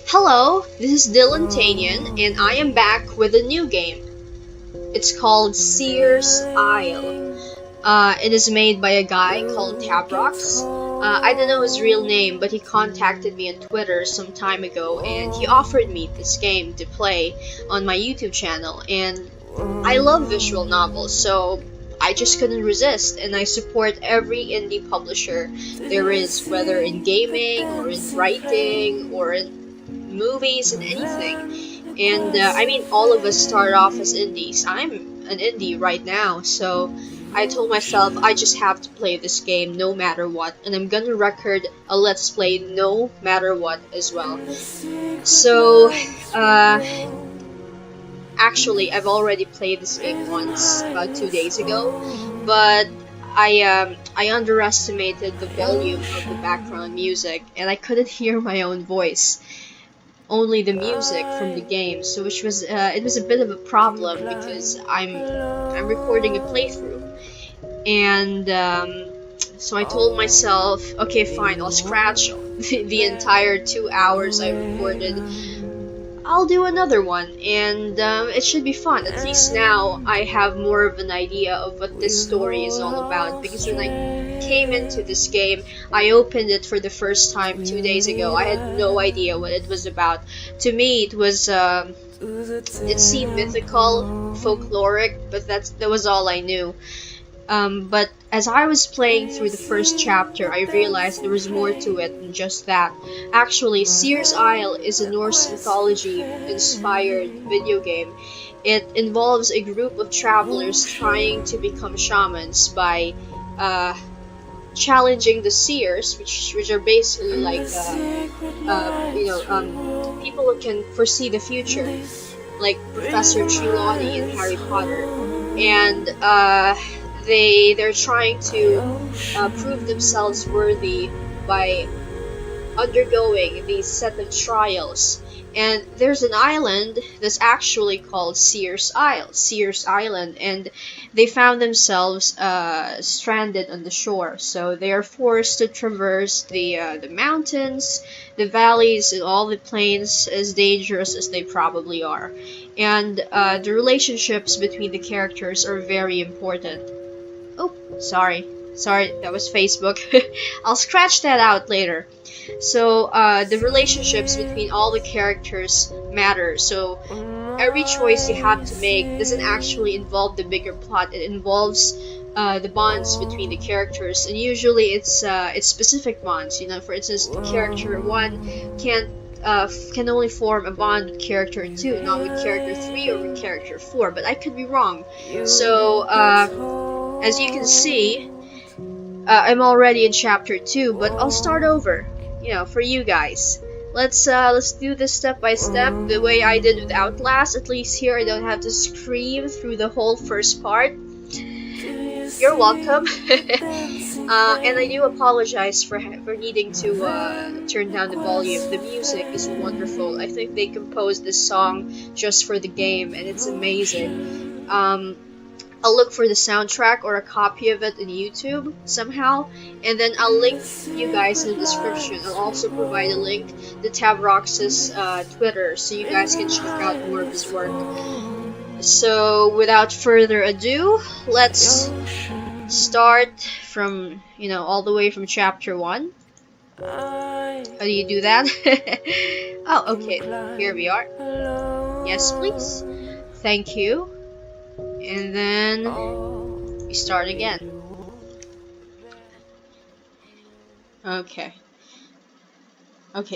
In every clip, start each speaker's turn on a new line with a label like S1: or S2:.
S1: Hello, this is Dylan Tanyan, and I am back with a new game. It's called Seers Isle. It is made by a guy called Tavrox. I don't know his real name, but he contacted me on Twitter some time ago, and he offered me this game to play on my YouTube channel. And I love visual novels, so I just couldn't resist, and I support every indie publisher there is, whether in gaming or in writing or in movies and anything. And I mean, all of us start off as indies. I'm an indie right now, so I told myself I just have to play this game no matter what, and I'm gonna record a let's play no matter what as well. So, actually, I've already played this game once, about 2 days ago, but I underestimated the volume of the background music, and I couldn't hear my own voice, only the music from the game, so which was it was a bit of a problem because I'm recording a playthrough, and so I told myself, okay, fine, I'll scratch the entire 2 hours I recorded. I'll do another one, and it should be fun. At least now I have more of an idea of what this story is all about, because when I came into this game, I opened it for the first time 2 days ago. I had no idea what it was about. To me, it was it seemed mythical, folkloric, but that was all I knew. But as I was playing through the first chapter, I realized there was more to it than just that. Actually, Seers Isle is a Norse mythology-inspired video game. It involves a group of travelers trying to become shamans by challenging the seers, which are basically like people who can foresee the future, like Professor Trelawney in Harry Potter, and they're trying to prove themselves worthy by undergoing these set of trials. And there's an island that's actually called Seers Isle, Seers Island, and they found themselves stranded on the shore. So they are forced to traverse the mountains, the valleys, and all the plains, as dangerous as they probably are. And the relationships between the characters are very important. Oh, sorry, that was Facebook. I'll scratch that out later. So the relationships between all the characters matter. So every choice you have to make doesn't actually involve the bigger plot. It involves the bonds between the characters, and usually it's specific bonds. You know, for instance, character 1 can only form a bond with character 2, not with character 3 or with character 4. But I could be wrong. So as you can see, I'm already in chapter 2, but I'll start over, you know, for you guys. Let's do this step by step, the way I did with Outlast. At least here I don't have to scream through the whole first part. You're welcome. And I do apologize for needing to turn down the volume. The music is wonderful. I think they composed this song just for the game, and it's amazing. I'll look for the soundtrack or a copy of it in YouTube somehow, and then I'll link you guys in the description. I'll also provide a link to Tavrox's Twitter, so you guys can check out more of his work. So without further ado, let's start from, all the way from chapter 1. How do you do that? Oh, okay, here we are. Yes, please. Thank you. And then we start again. Okay.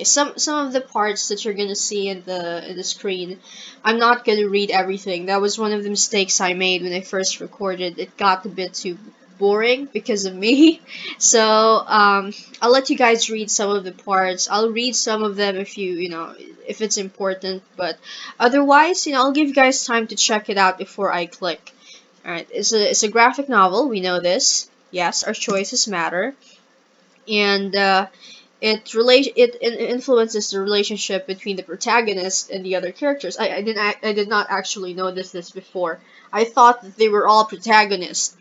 S1: Some of the parts that you're gonna see in the screen, I'm not gonna read everything. That was one of the mistakes I made when I first recorded. It got a bit too boring because of me. So I'll let you guys read some of the parts. I'll read some of them if if it's important, but otherwise, I'll give you guys time to check it out before I click. Alright, it's a graphic novel, we know this. Yes, our choices matter. And it influences the relationship between the protagonist and the other characters. I did not actually notice this before. I thought that they were all protagonists.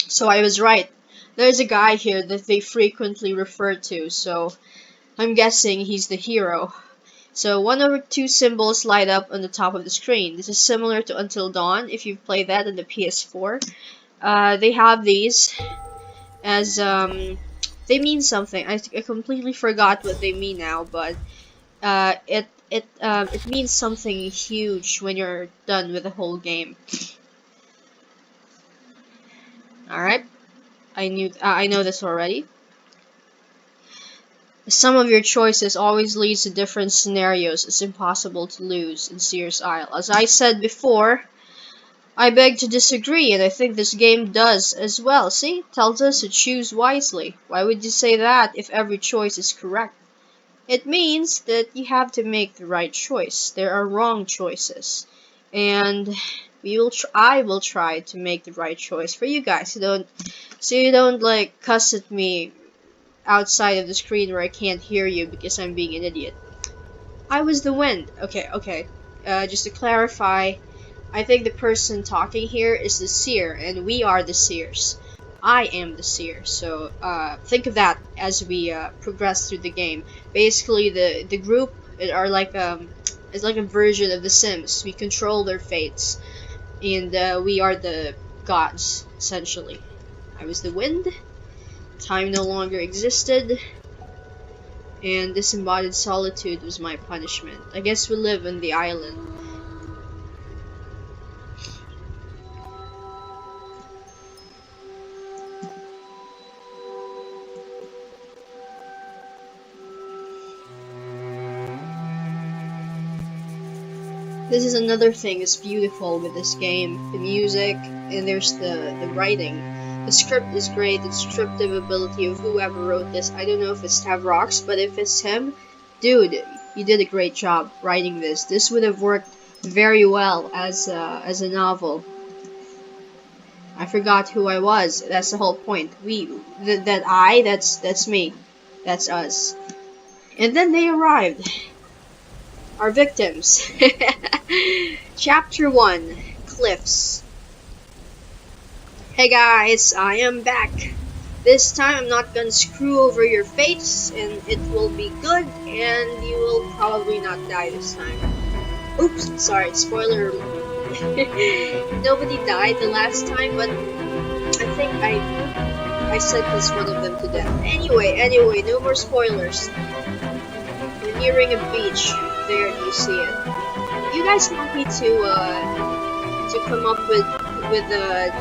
S1: So I was right. There's a guy here that they frequently refer to, so I'm guessing he's the hero. So one or two symbols light up on the top of the screen. This is similar to Until Dawn if you've played that on the PS4. They have these as they mean something. I completely forgot what they mean now, but it means something huge when you're done with the whole game. All right, I know this already. The sum of your choices always leads to different scenarios. It's impossible to lose in Seers Isle. As I said before, I beg to disagree, and I think this game does as well. See? Tells us to choose wisely. Why would you say that if every choice is correct? It means that you have to make the right choice. There are wrong choices. And I will try to make the right choice for you guys. So you don't like cuss at me outside of the screen where I can't hear you because I'm being an idiot. I was the wind. Okay. Just to clarify, I think the person talking here is the seer, and we are the seers. I am the seer, so think of that as we progress through the game. Basically, the group are like it's like a version of The Sims. We control their fates, and we are the gods essentially. I was the wind. Time no longer existed, and disembodied solitude was my punishment. I guess we live on the island. This is another thing that's beautiful with this game. The music, and there's the writing. The script is great. The descriptive ability of whoever wrote this. I don't know if it's Tavrox, but if it's him, dude, you did a great job writing this. This would have worked very well as a novel. I forgot who I was. That's the whole point. That's me. That's us. And then they arrived. Our victims. Chapter 1. Cliffs. Hey guys, I am back. This time I'm not gonna screw over your face, and it will be good, and you will probably not die this time. Oops, sorry, spoiler. Nobody died the last time, but I think I sentenced one of them to death. Anyway, no more spoilers. We're nearing a beach. There, you see it. You guys want me to come up with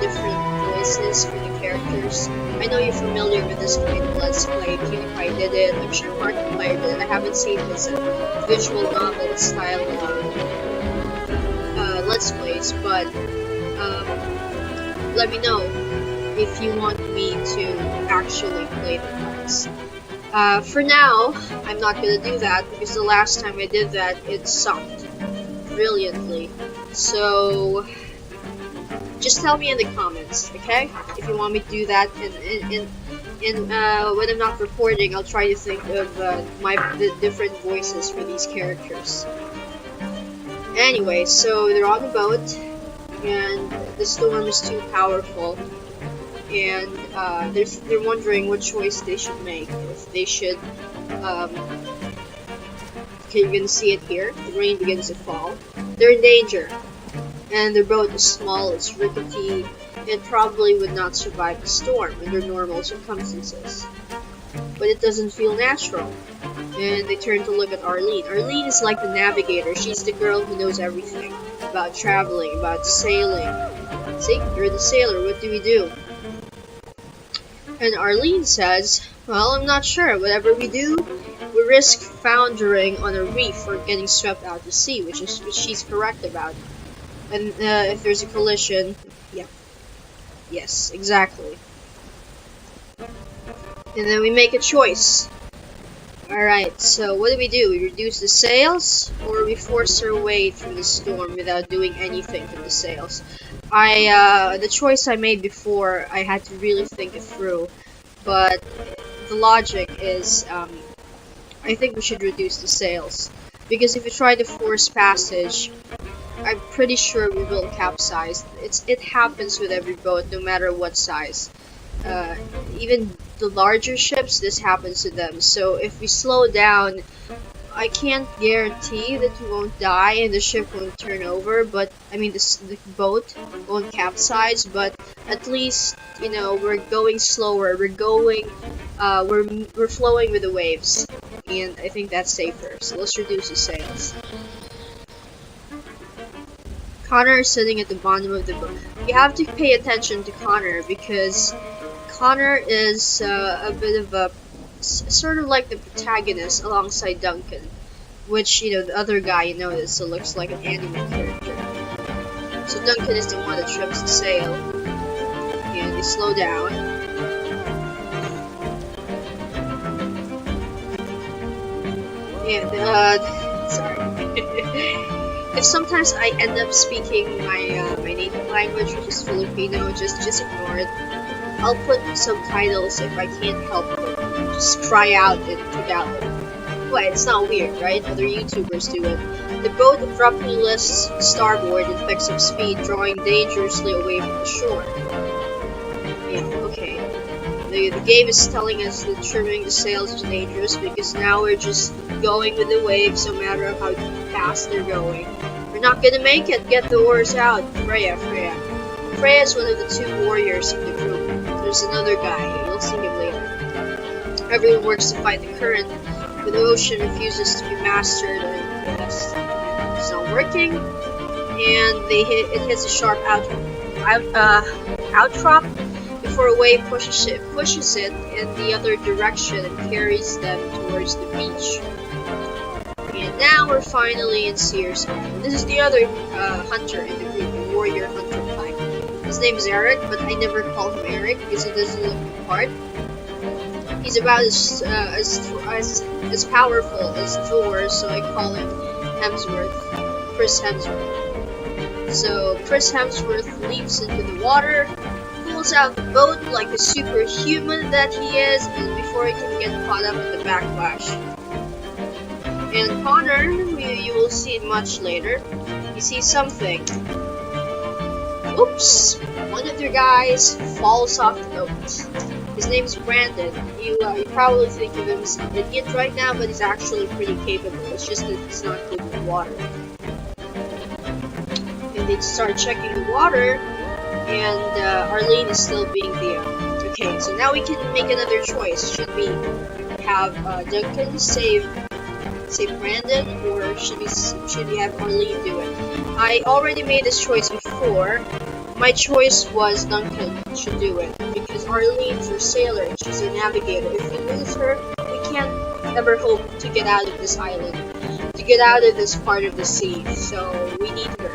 S1: different voices for the characters? I know you're familiar with this kind of Let's Play. PewDiePie did it. I'm sure Markiplier did it. I haven't seen his visual novel style Let's Plays, but let me know if you want me to actually play the parts. For now, I'm not gonna do that because the last time I did that, it sucked brilliantly. So just tell me in the comments, okay? If you want me to do that, and when I'm not recording, I'll try to think of the different voices for these characters. Anyway, so they're on the boat, and the storm is too powerful. And they're wondering what choice they should make. If they should, okay, you're gonna see it here. The rain begins to fall. They're in danger, and their boat is small, it's rickety, and probably would not survive the storm under normal circumstances. But it doesn't feel natural, and they turn to look at Arlyn. Arlyn is like the navigator. She's the girl who knows everything about traveling, about sailing. See, you're the sailor. What do we do? And Arlyn says, well, I'm not sure. Whatever we do, we risk foundering on a reef or getting swept out to sea, which she's correct about. And if there's a collision, yeah. Yes, exactly. And then we make a choice. Alright, so what do? We reduce the sails, or we force our way through the storm without doing anything to the sails? The choice I made before, I had to really think it through, but the logic is, I think we should reduce the sails, because if we try to force passage, I'm pretty sure we will capsize. It happens with every boat, no matter what size. Even the larger ships, this happens to them. So if we slow down, I can't guarantee that we won't die and the ship won't turn over, but I mean the boat won't capsize, but at least, you know, we're going slower, we're flowing with the waves, and I think that's safer. So let's reduce the sails. Connor is sitting at the bottom of the boat. You have to pay attention to Connor because Connor is a bit of a sort of like the protagonist alongside Duncan, which, you know, the other guy, you notice, so looks like an anime character. So Duncan is the one that trims the sail, and they slow down. And sorry. If sometimes I end up speaking my my native language, which is Filipino, just ignore it. I'll put subtitles if I can't help it. Just cry out in Tagalog. Well, it's not weird, right? Other YouTubers do it. The boat abruptly lifts starboard and picks up speed, drawing dangerously away from the shore. Yeah, okay. The game is telling us that trimming the sails is dangerous because now we're just going with the waves no matter how fast they're going. We're not gonna make it. Get the oars out. Freya. Freya is one of the two warriors in the group. There's another guy. You'll see him later. Everyone works to fight the current, but the ocean refuses to be mastered, and it's not working. And it hits a sharp outcrop before a wave pushes it in the other direction and carries them towards the beach. And now we're finally in Seers Isle. This is the other hunter in the group, the warrior hunter type. His name is Eric, but I never call him Eric because he doesn't look the part. He's about as powerful as Thor, so I call him Chris Hemsworth. So Chris Hemsworth leaps into the water, pulls out the boat like the superhuman that he is, and before he can get caught up in the backlash. And Connor, you will see it much later. You see something. Oops! One of their guys falls off the boat. His name's Brandon. You probably think of him as an idiot right now, but he's actually pretty capable. It's just that he's not good with water. And they start checking the water, and Arlyn is still being there. Okay, so now we can make another choice. Should we have Duncan save Brandon, or should we have Arlyn do it? I already made this choice before. My choice was Duncan should do it, because Arlyn's a sailor and she's a navigator. If we lose her, we can't ever hope to get out of this island, to get out of this part of the sea, so we need her.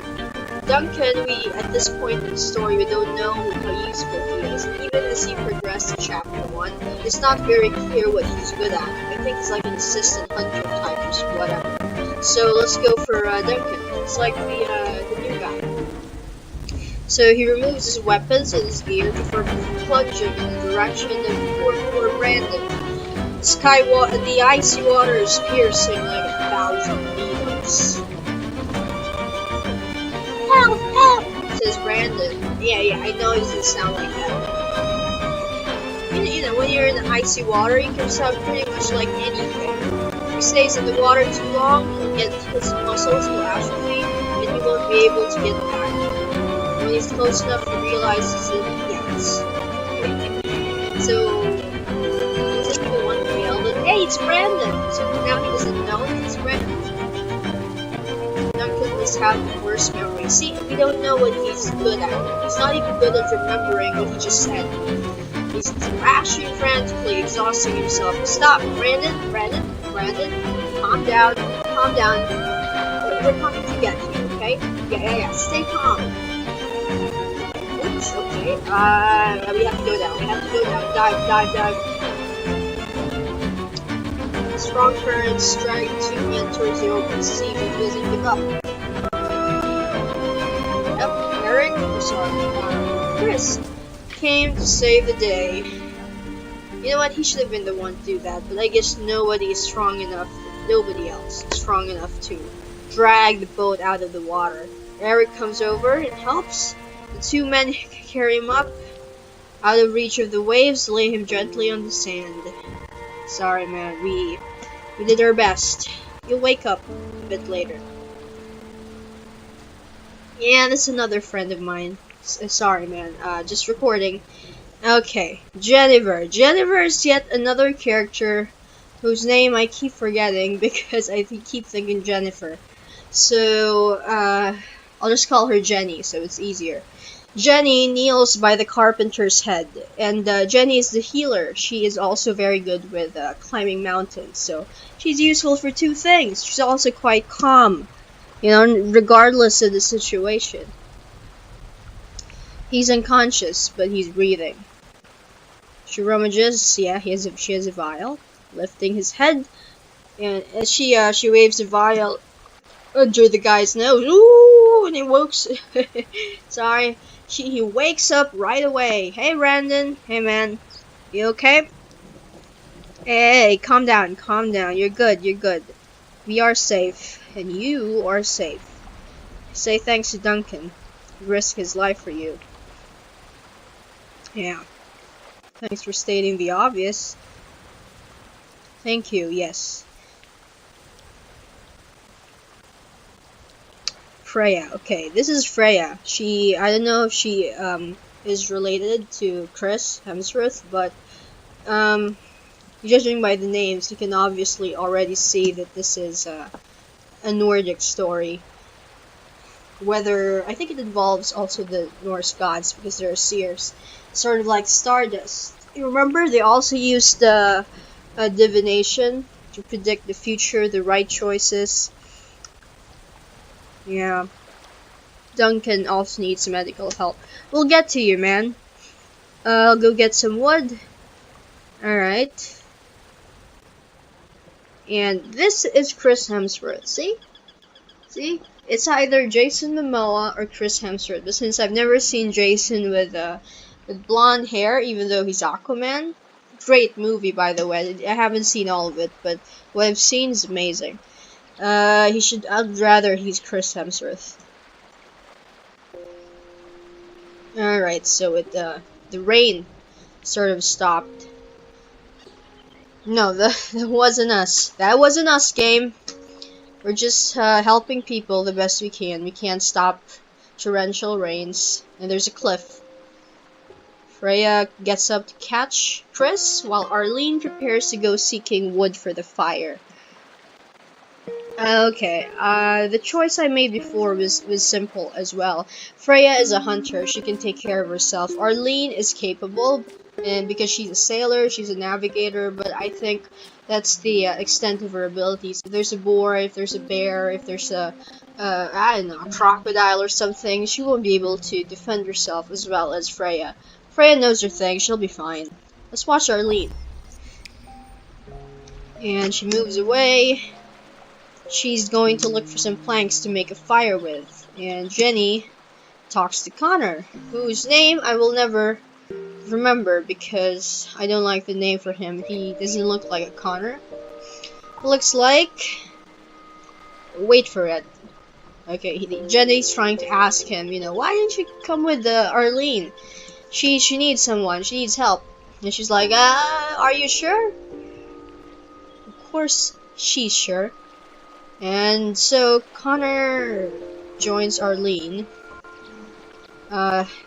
S1: Duncan, at this point in the story, we don't know how useful he is. Even as he progressed to chapter 1, it's not very clear what he's good at. I think it's like an assistant hunter type or whatever. So let's go for Duncan. It's like the new guy. So he removes his weapons and his gear before plunging in the direction of poor Brandon. The icy water is piercing like 1,000 needles. Help! Help! Says Brandon. Yeah, I know it doesn't sound like that. You know, when you're in the icy water, you can sound pretty much like anything. If he stays in the water too long, he'll get his muscles will atrophy, and he won't be able to get back. When he's close enough, he realizes that yes. So he's like the one who yelled at, "Hey, it's Brandon!" So now he doesn't know it's Brandon. Duncan must have the worst memory. See, we don't know what he's good at. He's not even good at remembering what he just said. He's thrashing frantically, exhausting himself. Stop, Brandon, calm down. We're coming to get you, okay? Yeah, stay calm. Oops, okay. We have to go down. Dive. Strong currents drag two men towards the open sea, but he doesn't give up. Chris came to save the day. You know what? He should have been the one to do that, but I guess nobody else is strong enough to drag the boat out of the water. Eric comes over and helps. The two men carry him up. Out of reach of the waves, lay him gently on the sand. Sorry, man. We did our best. You'll wake up a bit later. Yeah, that's another friend of mine. Sorry, man. Just recording. Okay, Jennifer. Jennifer is yet another character whose name I keep forgetting because I keep thinking Jennifer. So, I'll just call her Jenny so it's easier. Jenny kneels by the carpenter's head, and Jenny is the healer. She is also very good with climbing mountains, so she's useful for two things. She's also quite calm, you know, regardless of the situation. He's unconscious, but he's breathing. She rummages, yeah, she has a vial, lifting his head, and as she waves the vial under the guy's nose, ooh, and he wakes, sorry, he wakes up right away. Hey, Brandon, hey, man, you okay? Hey, calm down, you're good, we are safe, and you are safe. Say thanks to Duncan, he risked his life for you. Yeah. Thanks for stating the obvious. Thank you, yes. Freya, okay, this is Freya. I don't know if she is related to Chris Hemsworth, but judging by the names, you can obviously already see that this is a Nordic story. Whether, I think it involves also the Norse gods because they're seers. Sort of like Stardust. You remember they also used divination to predict the future, the right choices. Yeah. Duncan also needs medical help. We'll get to you, man. I'll go get some wood. Alright. And this is Chris Hemsworth. See? See? It's either Jason Momoa or Chris Hemsworth. But since I've never seen Jason with blonde hair, even though he's Aquaman, great movie by the way. I haven't seen all of it, but what I've seen is amazing. I'd rather he's Chris Hemsworth. Alright, so the rain sort of stopped. No, that wasn't us. That wasn't us, game. We're just helping people the best we can. We can't stop torrential rains. And there's a cliff. Freya gets up to catch Chris, while Arlyn prepares to go seeking wood for the fire. Okay, the choice I made before was simple as well. Freya is a hunter, she can take care of herself. Arlyn is capable, and because she's a sailor, she's a navigator, but I think that's the extent of her abilities. If there's a boar, if there's a bear, if there's I don't know, a crocodile or something, she won't be able to defend herself as well as Freya. Freya knows her thing, she'll be fine. Let's watch Arlyn. And she moves away. She's going to look for some planks to make a fire with. And Jenny talks to Connor, whose name I will never remember because I don't like the name for him. He doesn't look like a Connor. It looks like... Wait for it. Okay, Jenny's trying to ask him, you know, why didn't you come with Arlyn? She needs someone. She needs help. And she's like, are you sure? Of course she's sure. And so Connor joins Arlyn.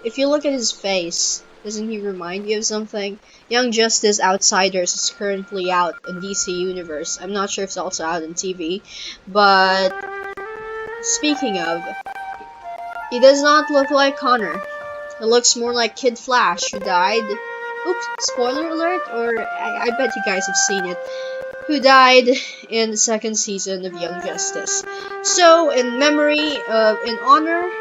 S1: If you look at his face, doesn't he remind you of something? Young Justice Outsiders is currently out in DC Universe. I'm not sure if it's also out on TV. But speaking of, he does not look like Connor. It looks more like Kid Flash, who died. Oops, spoiler alert, or I bet you guys have seen it. Who died in the second season of Young Justice. So, in honor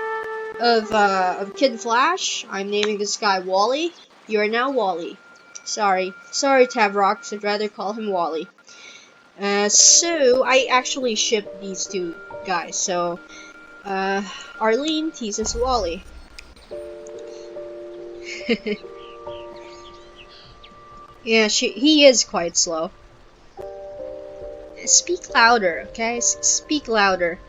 S1: of Kid Flash, I'm naming this guy Wally. You are now Wally. Sorry, Tavrox. I'd rather call him Wally. So I actually shipped these two guys. So, Arlyn teases Wally. Yeah, he is quite slow. Speak louder, okay? Speak louder.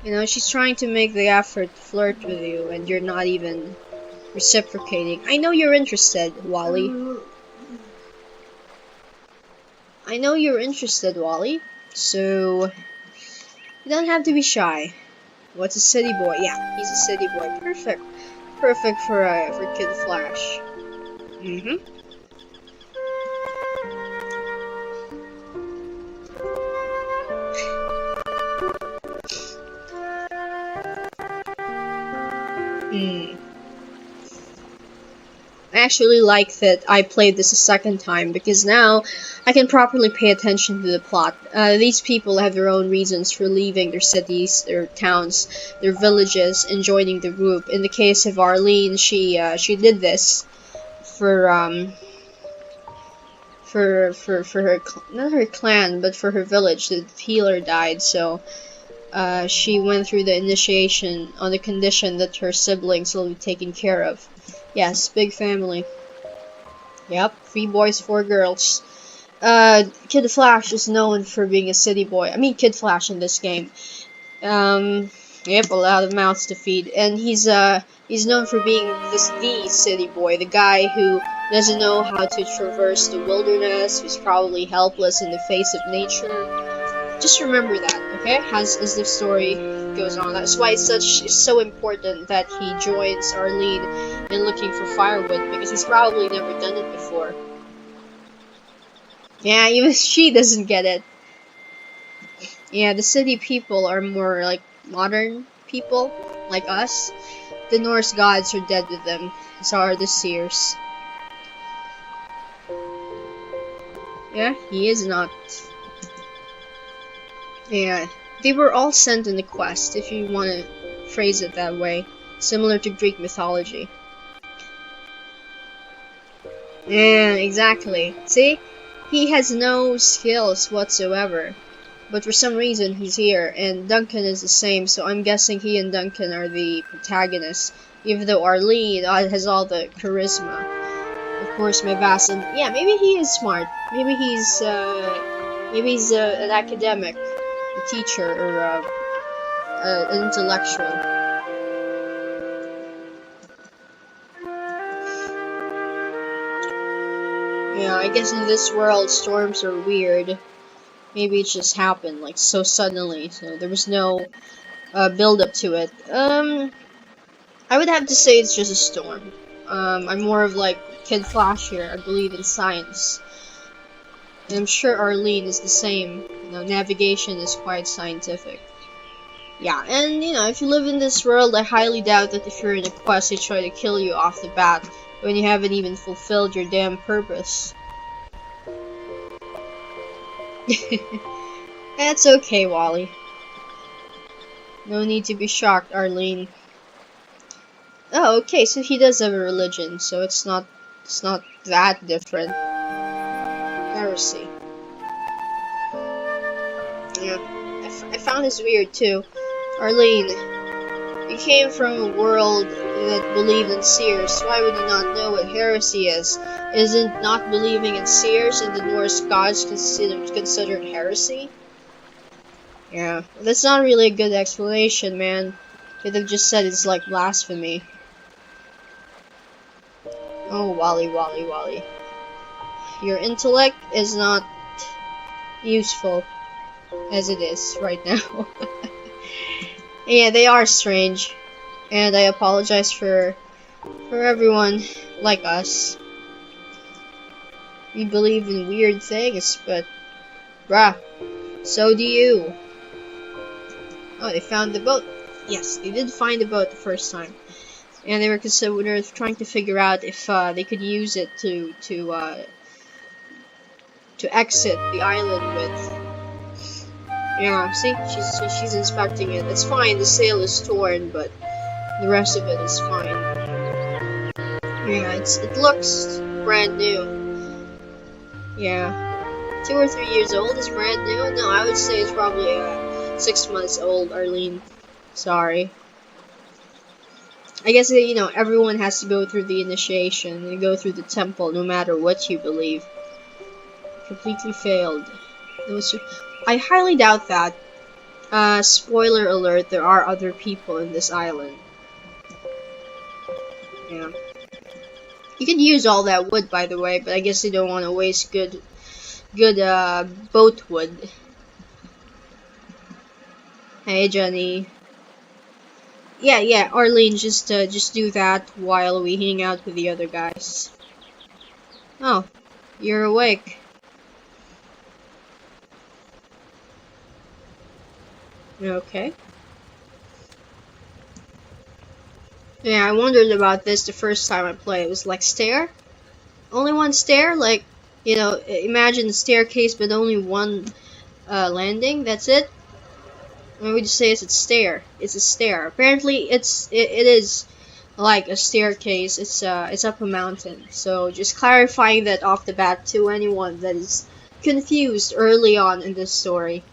S1: You know, she's trying to make the effort to flirt with you, and you're not even Reciprocating. I know you're interested, Wally. I know you're interested, Wally. So, you don't have to be shy. What's a city boy? Yeah, he's a city boy. Perfect. Perfect for Kid Flash. Mm-hmm. I actually like that I played this a second time because now I can properly pay attention to the plot. These people have their own reasons for leaving their cities, their towns, their villages, and joining the group. In the case of Arlyn, she did this for her not her clan, but for her village. The healer died, so she went through the initiation on the condition that her siblings will be taken care of. Yes, big family. Yep, 3 boys, 4 girls. Kid Flash is known for being a city boy. I mean, Kid Flash in this game. Yep, a lot of mouths to feed, and he's known for being the city boy, the guy who doesn't know how to traverse the wilderness, who's probably helpless in the face of nature. Just remember that, okay? As the story goes on. That's why it's so important that he joins Arlyn in looking for firewood, because he's probably never done it before. Yeah, even she doesn't get it. Yeah, the city people are more like modern people, like us. The Norse gods are dead with them, so are the Seers. Yeah, he is not. Yeah, they were all sent on a quest, if you want to phrase it that way, similar to Greek mythology. Yeah, exactly. See? He has no skills whatsoever, but for some reason he's here, and Duncan is the same, so I'm guessing he and Duncan are the protagonists, even though Arlyn has all the charisma. Of course, my vast, and yeah, maybe he is smart. Maybe he's an academic, a teacher, or an intellectual. Yeah, I guess in this world storms are weird. Maybe it just happened like so suddenly, so there was no build up to it. I would have to say it's just a storm. I'm more of like Kid Flash here. I believe in science. And I'm sure Arlyn is the same. You know, navigation is quite scientific. Yeah, and you know, if you live in this world, I highly doubt that if you're in a quest, they try to kill you off the bat when you haven't even fulfilled your damn purpose. That's okay, Wally. No need to be shocked, Arlyn. Oh, okay, so he does have a religion, so it's not that different. Heresy. Yeah, I found this weird too. Arlyn, you came from a world that believed in Seers. Why would you not know what heresy is? Isn't not believing in Seers and the Norse gods considered heresy? Yeah, that's not really a good explanation, man. Could have just said it's like blasphemy. Oh, Wally. Your intellect is not useful as it is right now. Yeah, they are strange, and I apologize for everyone like us. We believe in weird things, but bruh, so do you. Oh, they found the boat. Yes, they did find the boat the first time, and they were trying to figure out if they could use it to exit the island with. Yeah, see, she's inspecting it. It's fine. The sail is torn, but the rest of it is fine. Yeah, it looks brand new. Yeah, 2 or 3 years old is brand new. No, I would say it's probably 6 months old. Arlyn, sorry. I guess you know everyone has to go through the initiation and go through the temple, no matter what you believe. Completely failed. I highly doubt that. Spoiler alert, there are other people in this island. Yeah. You could use all that wood, by the way, but I guess you don't want to waste good boat wood. Hey, Jenny. Yeah, Arlyn, just do that while we hang out with the other guys. Oh, you're awake. Okay. Yeah, I wondered about this the first time I played. It was like, stair? Only one stair? Like, you know, imagine a staircase but only one landing, that's it? When we just say it's a stair. It's a stair. Apparently it is like a staircase. It's up a mountain. So just clarifying that off the bat to anyone that is confused early on in this story.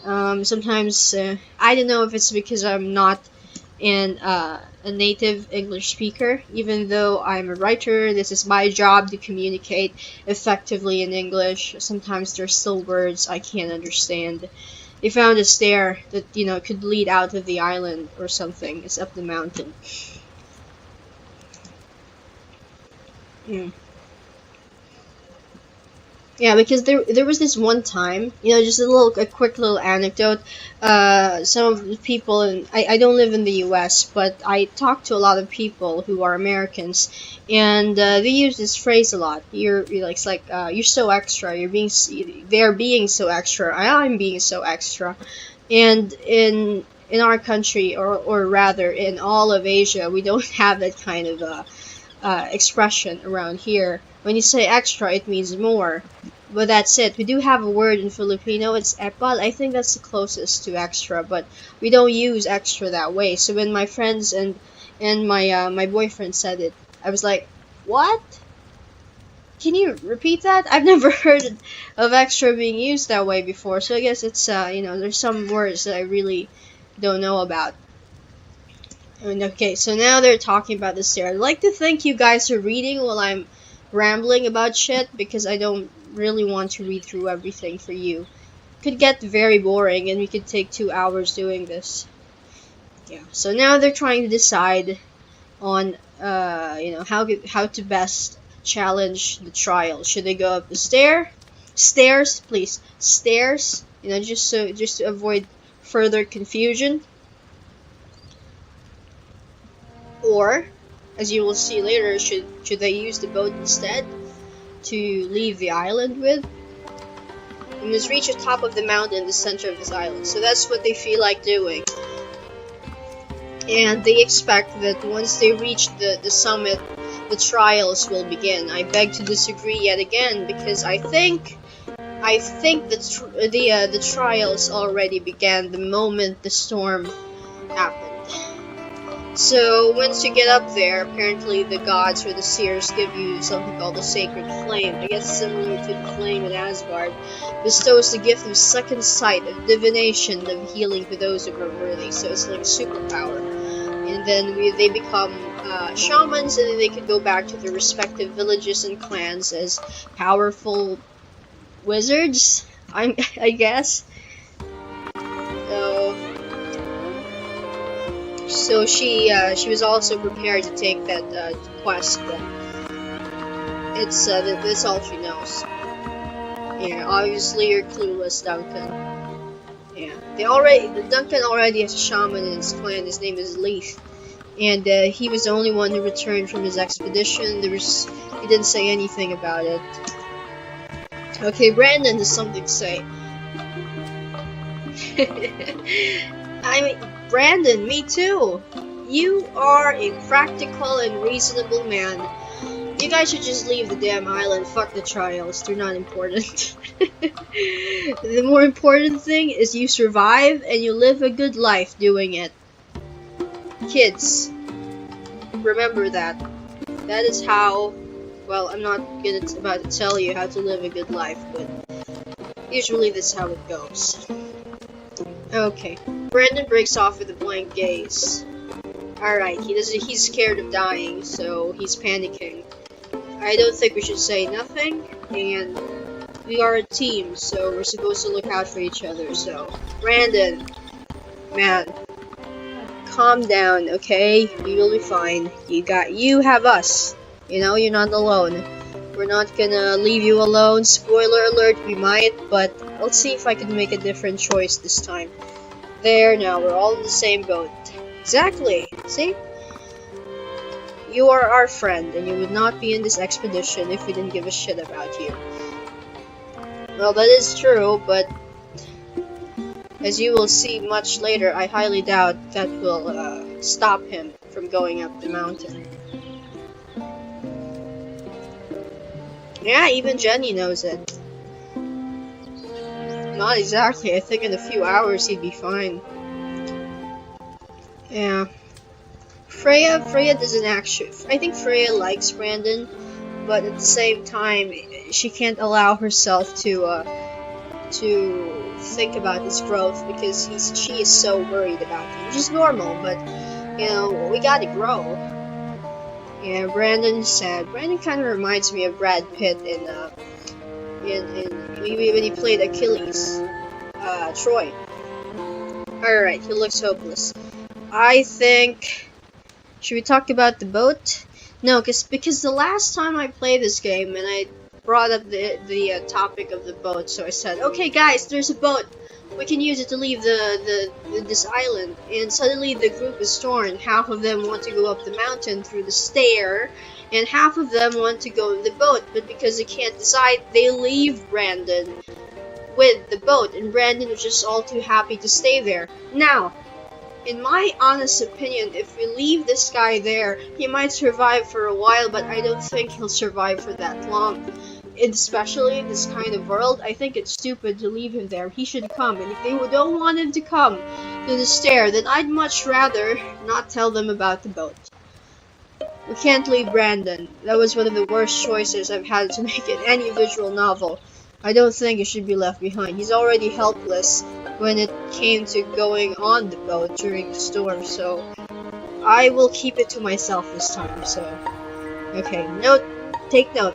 S1: Sometimes I don't know if it's because I'm not a native English speaker. Even though I'm a writer, this is my job to communicate effectively in English. Sometimes there's still words I can't understand. They found a stair that, you know, could lead out of the island or something. It's up the mountain. Yeah, because there was this one time, you know, just a quick little anecdote. Some of the people, and I don't live in the U.S., but I talk to a lot of people who are Americans, and they use this phrase a lot. You're like, it's like you're so extra. They're being so extra. I'm being so extra, and in our country, or rather in all of Asia, we don't have that kind of expression around here. When you say extra, it means more. But that's it. We do have a word in Filipino. It's epal. I think that's the closest to extra, but we don't use extra that way. So when my friends and my boyfriend said it, I was like, "What? Can you repeat that? I've never heard of extra being used that way before." So I guess it's you know, there's some words that I really don't know about. And okay, so now they're talking about the stair. I'd like to thank you guys are reading while I'm rambling about shit, because I don't really want to read through everything for you. Could get very boring and we could take 2 hours doing this. Yeah, so now they're trying to decide on you know, how to best challenge the trial. Should they go up the stairs, please, stairs, you know, just to avoid further confusion, or as you will see later, should they use the boat instead to leave the island with? We must reach the top of the mountain in the center of this island. So that's what they feel like doing. And they expect that once they reach the summit, the trials will begin. I beg to disagree yet again, because I think that the trials already began the moment the storm happened. So once you get up there, apparently the gods or the seers give you something called the sacred flame. I guess similar to the flame in Asgard. Bestows the gift of second sight, of divination, of healing to those who are worthy. So it's like a superpower. And then they become shamans, and then they can go back to their respective villages and clans as powerful wizards, I guess. So she was also prepared to take that quest. It's that's all she knows. Yeah, obviously you're clueless, Duncan. Yeah, Duncan already has a shaman in his clan. His name is Leith, and he was the only one who returned from his expedition. He didn't say anything about it. Okay, Brandon has something to say. I mean, Brandon, me too. You are a practical and reasonable man. You guys should just leave the damn island. Fuck the trials. They're not important. The more important thing is you survive and you live a good life doing it. Kids, remember that. That is how, well, I'm not about to tell you how to live a good life, but usually that's how it goes. Okay, Brandon breaks off with a blank gaze. Alright, he's scared of dying, so he's panicking. I don't think we should say nothing, and we are a team, so we're supposed to look out for each other. So, Brandon, man, calm down, okay? You will be fine. You have us. You know, you're not alone. We're not gonna leave you alone. Spoiler alert, we might, but let's see if I can make a different choice this time. There, now we're all in the same boat. Exactly. See? You are our friend, and you would not be in this expedition if we didn't give a shit about you. Well, that is true, but as you will see much later, I highly doubt that will stop him from going up the mountain. Yeah, even Jenny knows it. Not exactly. I think in a few hours he'd be fine. Yeah. Freya doesn't actually. I think Freya likes Brandon, but at the same time, she can't allow herself to think about his growth because she is so worried about him, which is normal. But you know, we gotta grow. Yeah, Brandon is sad. Brandon kind of reminds me of Brad Pitt in when he played Achilles, Troy. All right, he looks hopeless. I think. Should we talk about the boat? No, because the last time I played this game and I brought up the topic of the boat, so I said, okay guys, there's a boat. We can use it to leave this island. And suddenly the group is torn. Half of them want to go up the mountain through the stair, and half of them want to go in the boat. But because they can't decide, they leave Brandon with the boat, and Brandon was just all too happy to stay there. Now, in my honest opinion, if we leave this guy there, he might survive for a while, but I don't think he'll survive for that long. Especially in this kind of world, I think it's stupid to leave him there. He should come, and if they don't want him to come to the stair, then I'd much rather not tell them about the boat. We can't leave Brandon. That was one of the worst choices I've had to make in any visual novel. I don't think he should be left behind. He's already helpless when it came to going on the boat during the storm, so I will keep it to myself this time. So, okay, take note.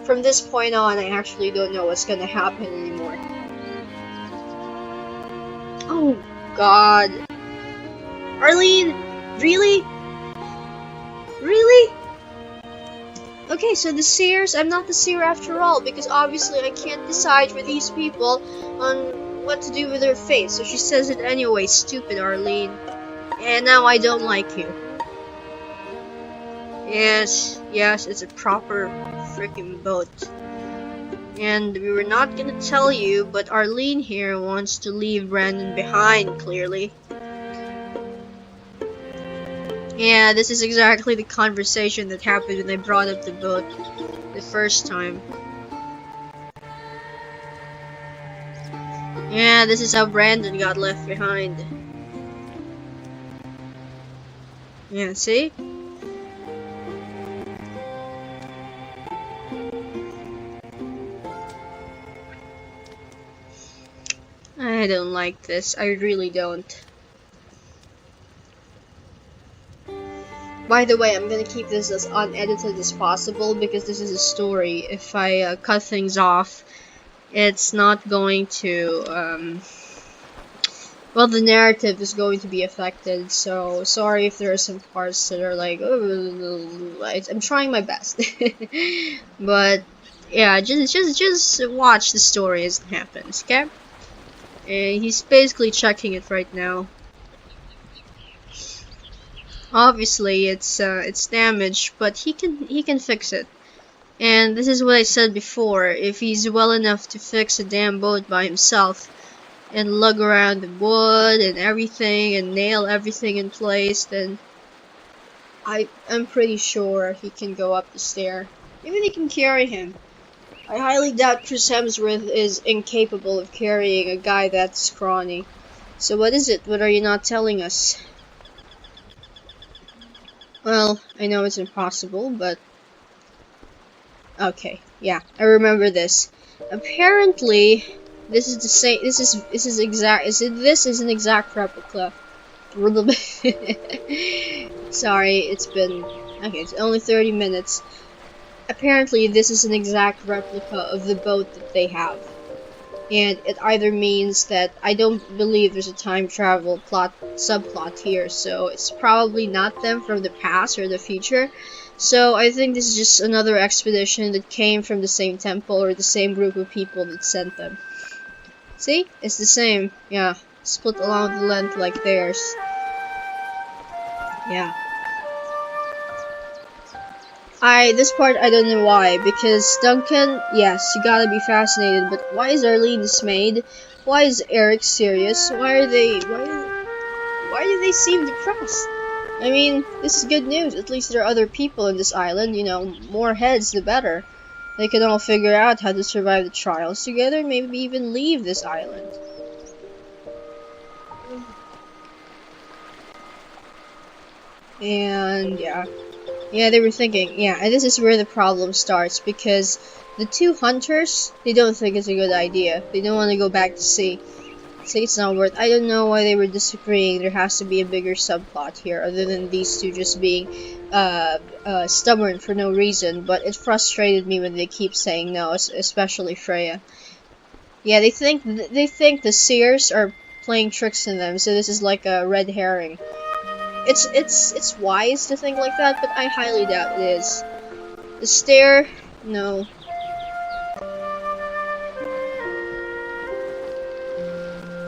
S1: From this point on, I actually don't know what's gonna happen anymore. Oh God, Arlyn, really? Really? Okay, so the Seers, I'm not the Seer after all, because obviously I can't decide for these people on what to do with their fate, so she says it anyway, stupid Arlyn. And now I don't like you. Yes, it's a proper freaking boat. And we were not gonna tell you, but Arlyn here wants to leave Brandon behind, clearly. Yeah, this is exactly the conversation that happened when I brought up the boat the first time. Yeah, this is how Brandon got left behind. Yeah, see? I don't like this. I really don't. By the way, I'm gonna keep this as unedited as possible because this is a story. If I cut things off, it's not going to, well, the narrative is going to be affected, so sorry if there are some parts that are like, I'm trying my best. But, yeah, just watch the story as it happens, okay? And he's basically checking it right now. Obviously, it's damaged, but he can fix it. And this is what I said before. If he's well enough to fix a damn boat by himself and lug around the wood and everything and nail everything in place, then I'm pretty sure he can go up the stair. Even he can carry him. I highly doubt Chris Hemsworth is incapable of carrying a guy that scrawny. So what is it? What are you not telling us? Well, I know it's impossible, but okay, yeah, I remember this. Apparently, this is the same. This is exact. This is an exact replica. Sorry, it's been okay. It's only 30 minutes. Apparently, this is an exact replica of the boat that they have. And it either means that I don't believe there's a time travel subplot here, so it's probably not them from the past or the future. So I think this is just another expedition that came from the same temple or the same group of people that sent them. See? It's the same. Yeah. Split along the length like theirs. Yeah. This part I don't know why, because Duncan, yes, you gotta be fascinated, but why is Arlyn dismayed? Why is Eric serious? Why do they seem depressed? I mean, this is good news. At least there are other people in this island, you know, more heads the better. They can all figure out how to survive the trials together, maybe even leave this island. And yeah. Yeah, they were thinking, yeah, and this is where the problem starts, because the two hunters, they don't think it's a good idea. They don't want to go back to sea. Say it's not worth. I don't know why they were disagreeing. There has to be a bigger subplot here, other than these two just being stubborn for no reason. But it frustrated me when they keep saying no, especially Freya. Yeah, they think the Seers are playing tricks on them, so this is like a red herring. It's wise to think like that, but I highly doubt it is. The stair, no.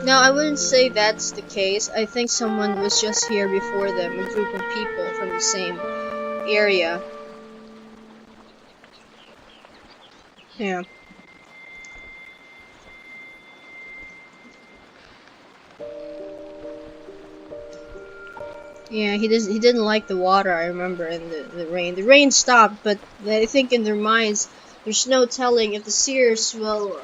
S1: No, I wouldn't say that's the case. I think someone was just here before them, a group of people from the same area. Yeah. Yeah, he didn't like the water, I remember, and the rain. The rain stopped, but I think in their minds, there's no telling if the Seers will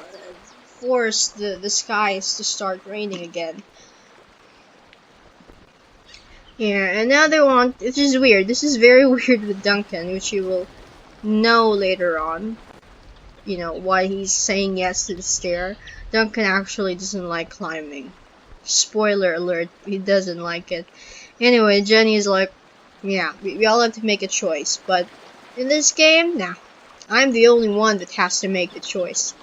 S1: force the skies to start raining again. Yeah, and now they want, this is weird. This is very weird with Duncan, which you will know later on. You know, why he's saying yes to the stair. Duncan actually doesn't like climbing. Spoiler alert, he doesn't like it. Anyway, Jenny's like, yeah, we all have to make a choice, but in this game, nah. I'm the only one that has to make the choice.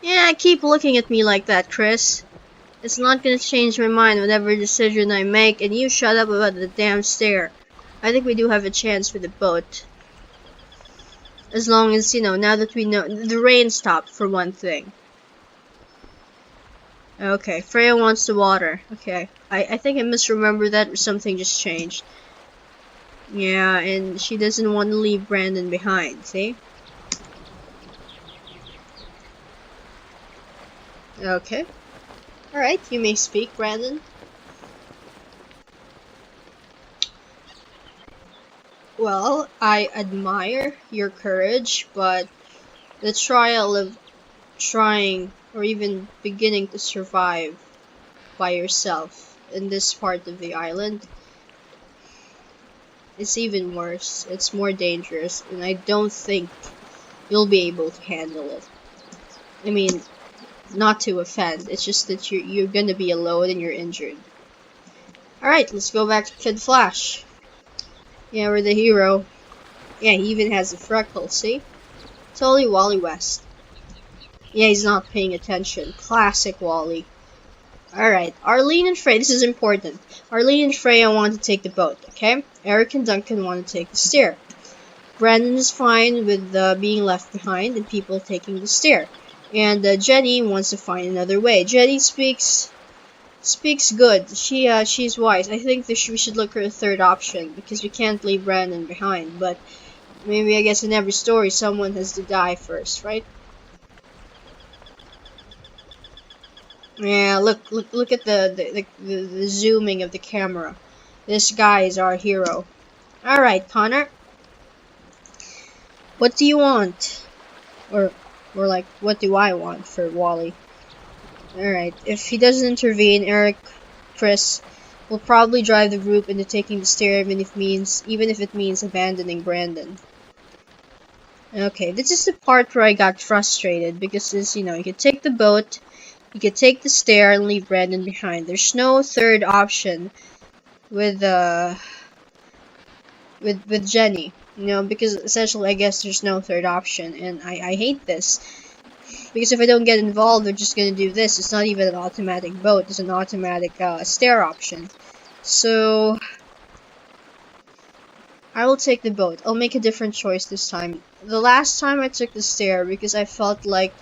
S1: Yeah, keep looking at me like that, Chris. It's not gonna change my mind whatever decision I make, and you shut up about the damn stair. I think we do have a chance with the boat. As long as, you know, now that we know, the rain stopped for one thing. Okay, Freya wants the water. Okay, I think I misremember that, or something just changed. Yeah, and she doesn't want to leave Brandon behind, see? Okay. Alright, you may speak, Brandon. Well, I admire your courage, but the trial of trying or even beginning to survive by yourself in this part of the island is even worse. It's more dangerous, and I don't think you'll be able to handle it. I mean, not to offend, it's just that you're gonna be alone and you're injured. Alright, let's go back to Kid Flash. Yeah, we're the hero. Yeah, he even has a freckle, see? Totally Wally West. Yeah, he's not paying attention. Classic Wally. Alright, Arlyn and Freya, this is important. Arlyn and Freya want to take the boat, okay? Eric and Duncan want to take the stair. Brandon is fine with being left behind and people taking the stair. And Jenny wants to find another way. Jenny speaks good. She's wise. I think we should look for a third option, because we can't leave Brandon behind. But maybe, I guess, in every story, someone has to die first, right? Yeah, look at the zooming of the camera. This guy is our hero. Alright, Connor. What do you want? Or like, what do I want for Wally? Alright, if he doesn't intervene, Eric, Chris will probably drive the group into taking the stair, even if it means abandoning Brandon. Okay, this is the part where I got frustrated, because this, you know, you could take the boat, you could take the stair and leave Brandon behind. There's no third option with Jenny. You know, because essentially I guess there's no third option, and I hate this. Because if I don't get involved, they're just gonna do this. It's not even an automatic boat, it's an automatic stair option. So I will take the boat. I'll make a different choice this time. The last time I took the stair because I felt like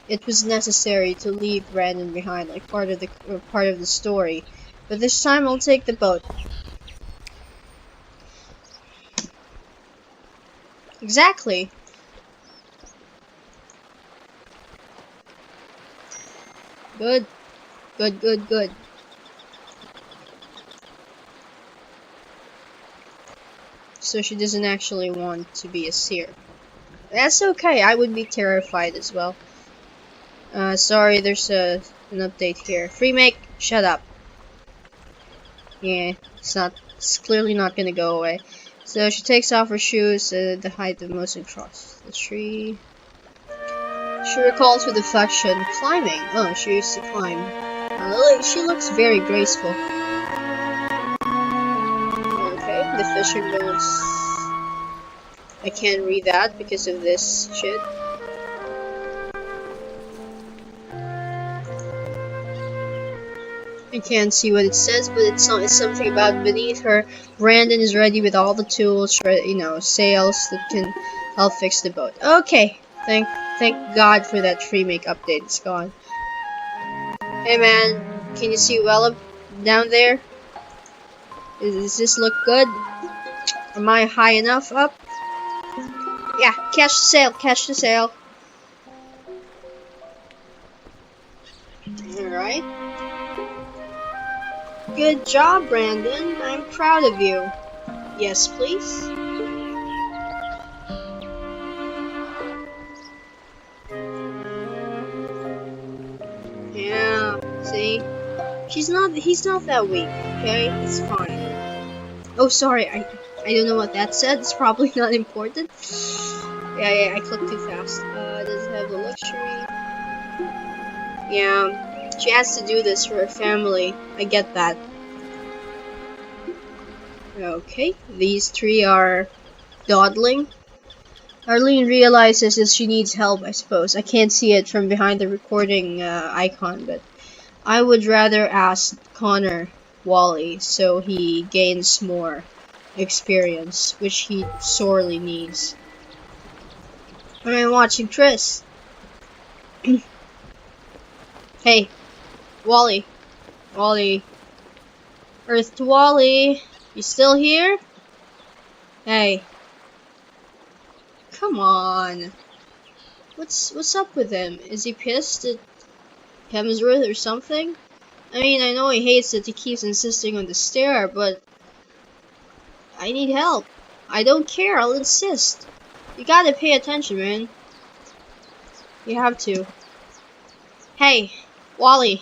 S1: it was necessary to leave Brandon behind, like part of the story. But this time I'll take the boat. Exactly. Good. Good, good, good. So she doesn't actually want to be a seer. That's okay, I would be terrified as well. Sorry, there's an update here. Free make, shut up. Yeah, it's clearly not gonna go away. So she takes off her shoes at the height of most across the tree. She recalls with affection climbing. Oh, she used to climb. She looks very graceful. Okay, the fishing boats. I can't read that because of this shit. I can't see what it says, but it's something about beneath her. Brandon is ready with all the tools, sails that can help fix the boat. Okay, thank God for that tree make update. It's gone. Hey man, can you see well up down there? Does this look good? Am I high enough up? Yeah, catch the sail, catch the sail. Alright. Good job, Brandon. I'm proud of you. Yes, please. Yeah, see? He's not that weak, okay? It's fine. Oh, sorry, I don't know what that said. It's probably not important. Yeah, I clicked too fast. Doesn't have the luxury. Yeah, she has to do this for her family. I get that. Okay, these three are dawdling. Arlyn realizes that she needs help, I suppose. I can't see it from behind the recording icon, but I would rather ask Connor Wally so he gains more experience, which he sorely needs. I'm watching Tris. Hey, Wally. Wally. Earth to Wally. You still here? Hey. Come on. What's up with him? Is he pissed at Hemsworth or something? I mean, I know he hates that he keeps insisting on the stair, but I need help. I don't care, I'll insist. You gotta pay attention, man. You have to. Hey, Wally.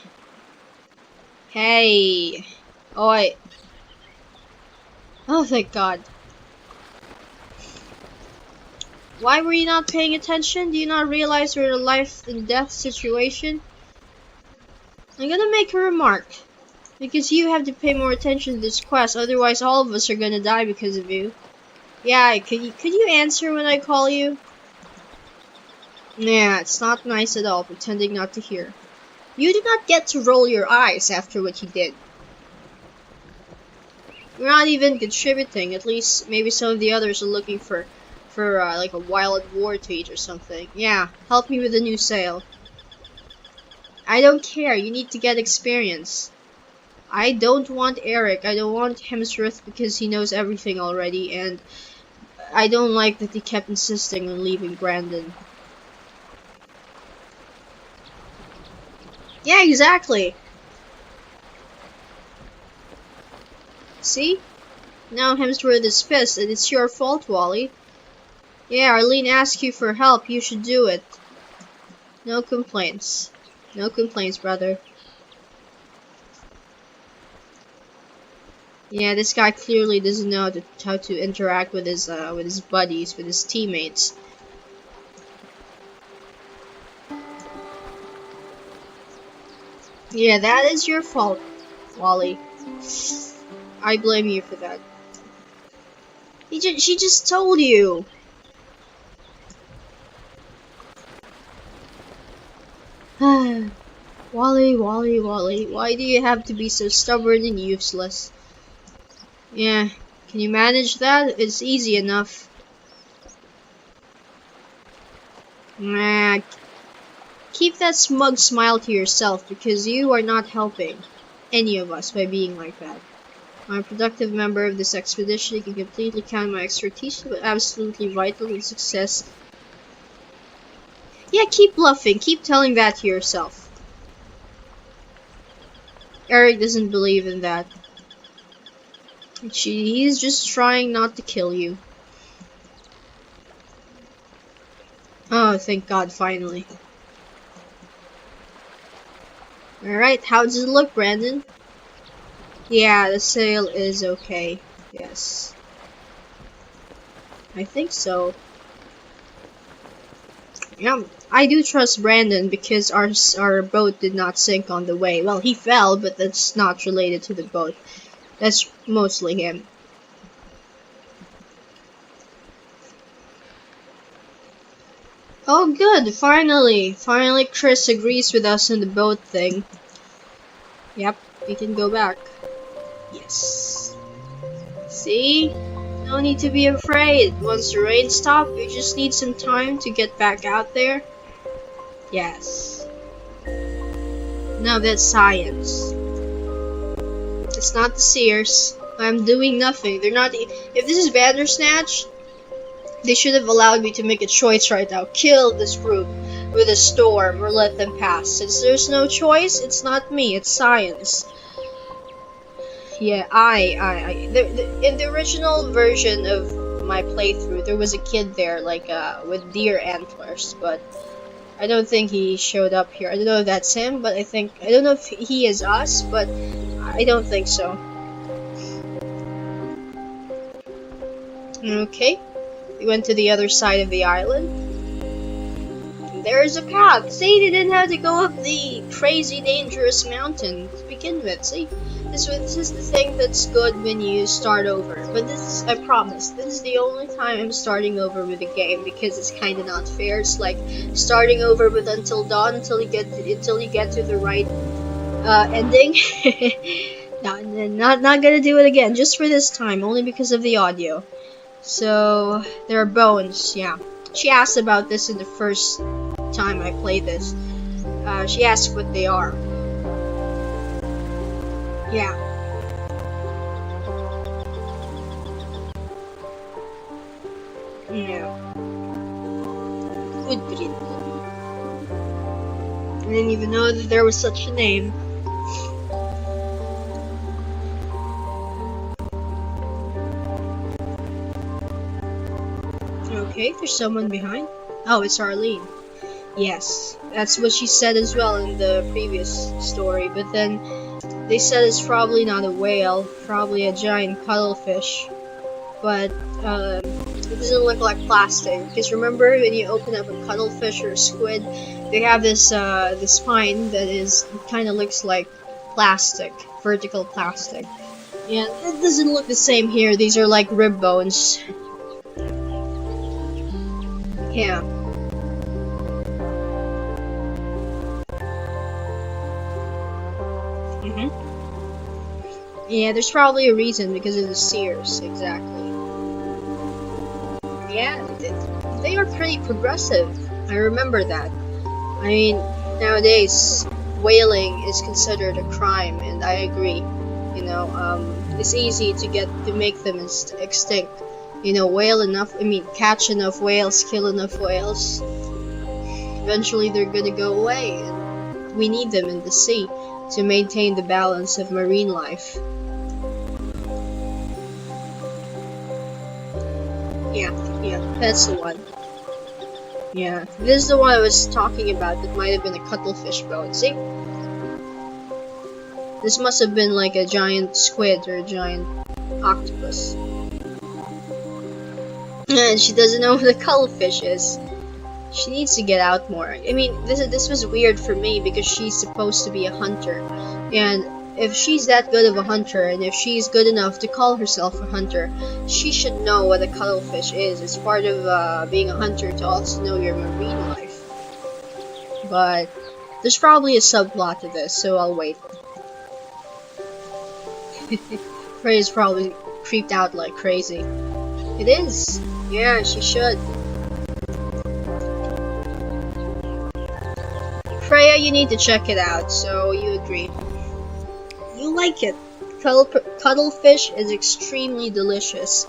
S1: Hey. Oh, wait. Oh, thank God. Why were you not paying attention? Do you not realize we're in a life and death situation? I'm gonna make a remark. Because you have to pay more attention to this quest, otherwise all of us are gonna die because of you. Yeah, could you answer when I call you? Nah, it's not nice at all, pretending not to hear. You did not get to roll your eyes after what you did. You're not even contributing, at least maybe some of the others are looking for like a wild vortage or something. Yeah, help me with the new sail. I don't care, you need to get experience. I don't want Eric, I don't want Hemsworth because he knows everything already, and I don't like that he kept insisting on leaving Brandon. Yeah, exactly. See? Now Hemsworth is pissed, and it's your fault, Wally. Yeah, Arlyn asked you for help, you should do it. No complaints. No complaints, brother. Yeah, this guy clearly doesn't know how to interact with his buddies, with his teammates. Yeah, that is your fault, Wally. I blame you for that. She just told you. Wally, why do you have to be so stubborn and useless? Yeah, can you manage that? It's easy enough. Nah, keep that smug smile to yourself because you are not helping any of us by being like that. I'm a productive member of this expedition. You can completely count my expertise, but absolutely vital to success. Yeah, keep bluffing. Keep telling that to yourself. Eric doesn't believe in that. He's just trying not to kill you. Oh, thank God, finally. Alright, how does it look, Brandon? Yeah, the sail is okay. Yes. I think so. Yeah, I do trust Brandon because our boat did not sink on the way. Well, he fell, but that's not related to the boat. That's mostly him. Oh good, finally! Finally Chris agrees with us on the boat thing. Yep, we can go back. Yes. See? No need to be afraid. Once the rain stops, we just need some time to get back out there. Yes. Now that's science. It's not the Seers. I'm doing nothing. They're not. If this is Bandersnatch, they should have allowed me to make a choice right now. Kill this group with a storm or let them pass. Since there's no choice, it's not me. It's science. Yeah, in the original version of my playthrough, there was a kid there, like, with deer antlers, but I don't think he showed up here. I don't know if that's him, but I don't know if he is us, but I don't think so. Okay, we went to the other side of the island. There's a path. See, they didn't have to go up the crazy dangerous mountain to begin with. See, this is the thing that's good when you start over. But this is, I promise, this is the only time I'm starting over with a game because it's kind of not fair. It's like starting over with Until Dawn until you get to the right ending. Not gonna do it again, just for this time, only because of the audio. So there are bones. Yeah, she asked about this in the first time I played this. She asked what they are. Yeah. Yeah. Good breed. I didn't even know that there was such a name. Okay, there's someone behind. Oh, it's Arlyn. Yes, that's what she said as well in the previous story, but then they said it's probably not a whale, probably a giant cuttlefish, but it doesn't look like plastic, because remember when you open up a cuttlefish or a squid, they have this spine that kind of looks like plastic, vertical plastic. Yeah, it doesn't look the same here. These are like rib bones. Yeah. Yeah, there's probably a reason because of the Seers, exactly. Yeah, they are pretty progressive. I remember that. I mean, nowadays, whaling is considered a crime, and I agree. You know, it's easy to make them extinct. You know, catch enough whales, kill enough whales. Eventually, they're gonna go away, and we need them in the sea to maintain the balance of marine life. Yeah, that's the one. Yeah, this is the one I was talking about that might have been a cuttlefish boat, see? This must have been like a giant squid or a giant octopus. And she doesn't know what a cuttlefish is. She needs to get out more. I mean, this was weird for me because she's supposed to be a hunter. And if she's that good of a hunter, and if she's good enough to call herself a hunter, she should know what a cuttlefish is. It's part of being a hunter to also know your marine life. But there's probably a subplot to this, so I'll wait. Freya's probably creeped out like crazy. It is. Yeah, she should. Freya, you need to check it out, so you agree. You like it. Cuttlefish is extremely delicious.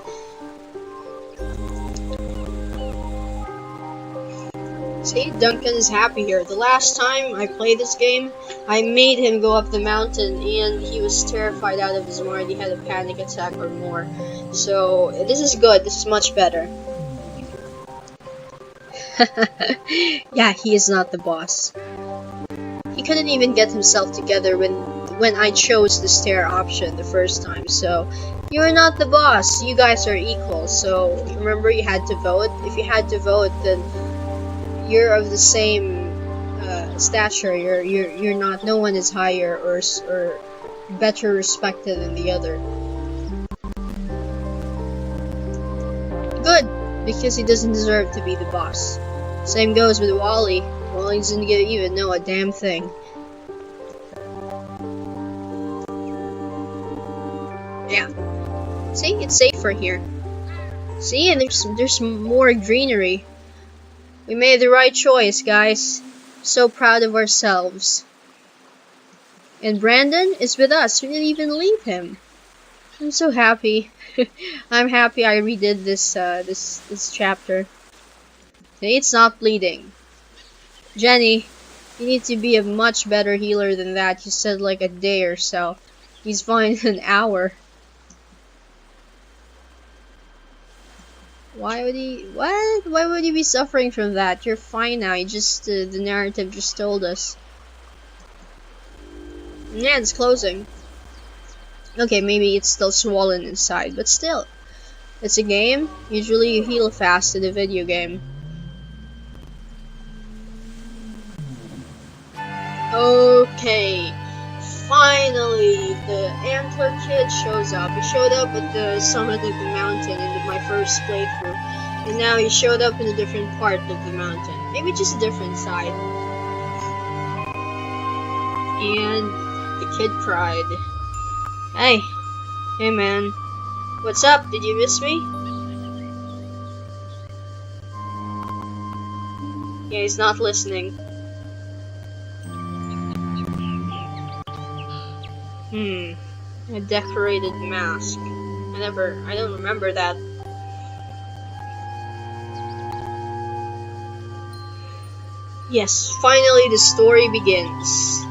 S1: See, Duncan is happy here. The last time I played this game, I made him go up the mountain and he was terrified out of his mind. He had a panic attack or more. So, this is good. This is much better. Yeah, he is not the boss. He couldn't even get himself together when I chose the stare option the first time. So, you're not the boss. You guys are equal. So, remember you had to vote. If you had to vote, then you're of the same stature. You're not. No one is higher or better respected than the other. Good, because he doesn't deserve to be the boss. Same goes with Wally. Wally doesn't even know a damn thing. Yeah. See, it's safer here. See, and there's more greenery. We made the right choice, guys. So proud of ourselves. And Brandon is with us. We didn't even leave him. I'm so happy. I'm happy I redid this this chapter. See, it's not bleeding. Jenny, you need to be a much better healer than that. You said like a day or so. He's fine in an hour. Why would he? What? Why would you be suffering from that? You're fine now. You just the narrative just told us. Yeah, it's closing. Okay, maybe it's still swollen inside, but still, it's a game. Usually, you heal fast in a video game. Okay, finally, the Antler Kid shows up. He showed up at the summit of the mountain in my first playthrough, and now he showed up in a different part of the mountain. Maybe just a different side. And the kid cried. Hey man, what's up? Did you miss me? Yeah, he's not listening. A decorated mask. I don't remember that. Yes, finally the story begins.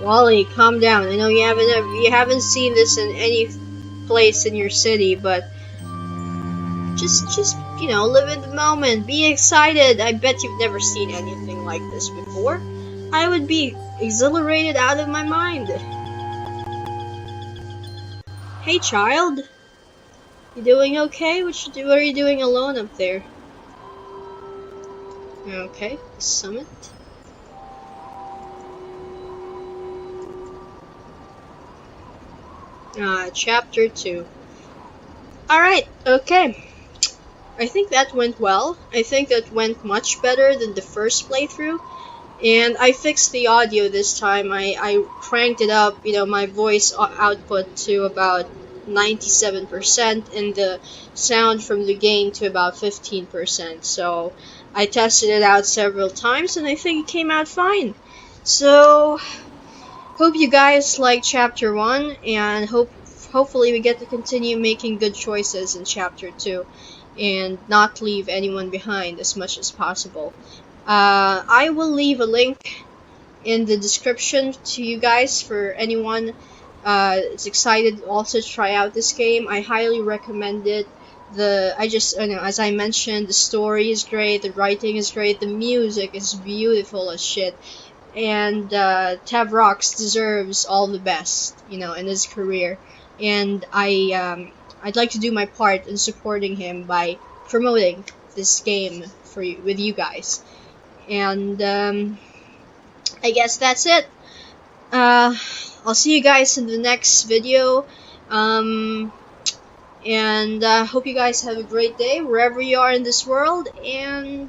S1: Wally, calm down. I know you haven't seen this in any place in your city, but just you know, live in the moment. Be excited. I bet you've never seen anything like this before. I would be exhilarated out of my mind. Hey child, you doing okay? What are you doing alone up there? Okay, summit. Chapter 2. Alright, okay. I think that went well. I think that went much better than the first playthrough. And I fixed the audio this time. I cranked it up, you know, my voice output to about 97% and the sound from the game to about 15%. So I tested it out several times and I think it came out fine. So hope you guys like chapter 1 and hopefully we get to continue making good choices in chapter 2 and not leave anyone behind as much as possible. I will leave a link in the description to you guys for anyone is excited also to try out this game. I highly recommend it. As I mentioned, the story is great, the writing is great, the music is beautiful as shit, and Tavrox deserves all the best, you know, in his career. And I'd like to do my part in supporting him by promoting this game with you guys. And I guess that's it. I'll see you guys in the next video. And hope you guys have a great day wherever you are in this world. And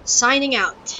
S1: signing out.